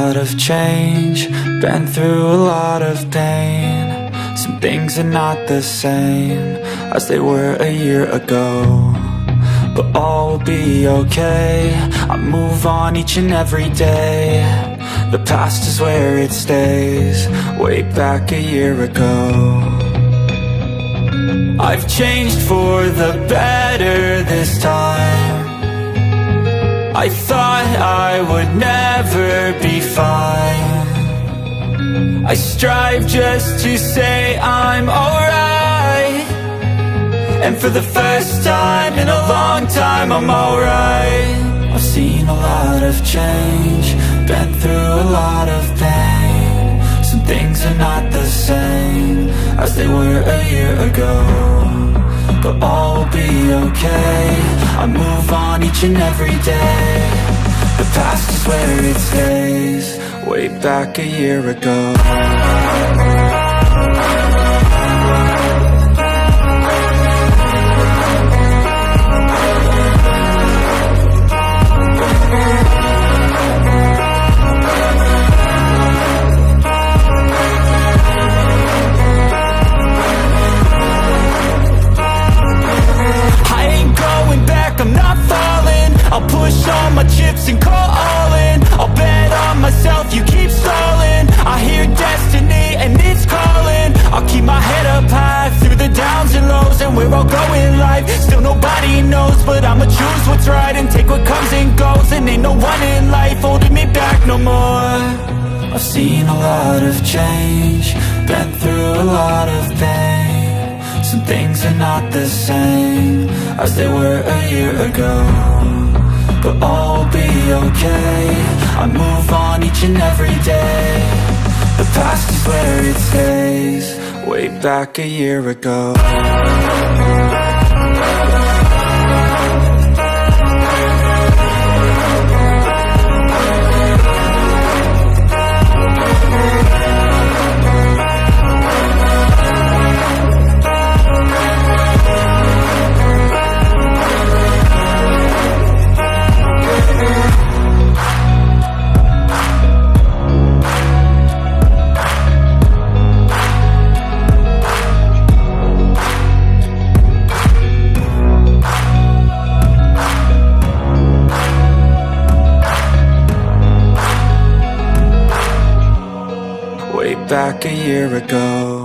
lot of change, been through a lot of pain. Some things are not the same as they were a year ago, but all will be okay. I move on each and every day. The past is where it stays, way back a year ago. I've changed for the better this time. I thought I would never be fine. I strive just to say I'm alright, and for the first time in a long time I'm alright. I've seen a lot of change, been through a lot of pain. Some things are not the same as they were a year ago, but all will be okay. I move on each and every day. The past is where it stays, way back a year ago. I'm not falling, I'll push all my chips and call all in. I'll bet on myself, you keep stalling. I hear destiny and it's calling. I'll keep my head up high through the downs and lows, and where I'll go in life, still nobody knows. But I'ma choose what's right and take what comes and goes, and ain't no one in life holding me back no more. I've seen a lot of change, been through a lot of pain. Some things are not the same as they were a year ago, but all will be okay. I move on each and every day. The past is where it stays, way back a year ago. Back a year ago.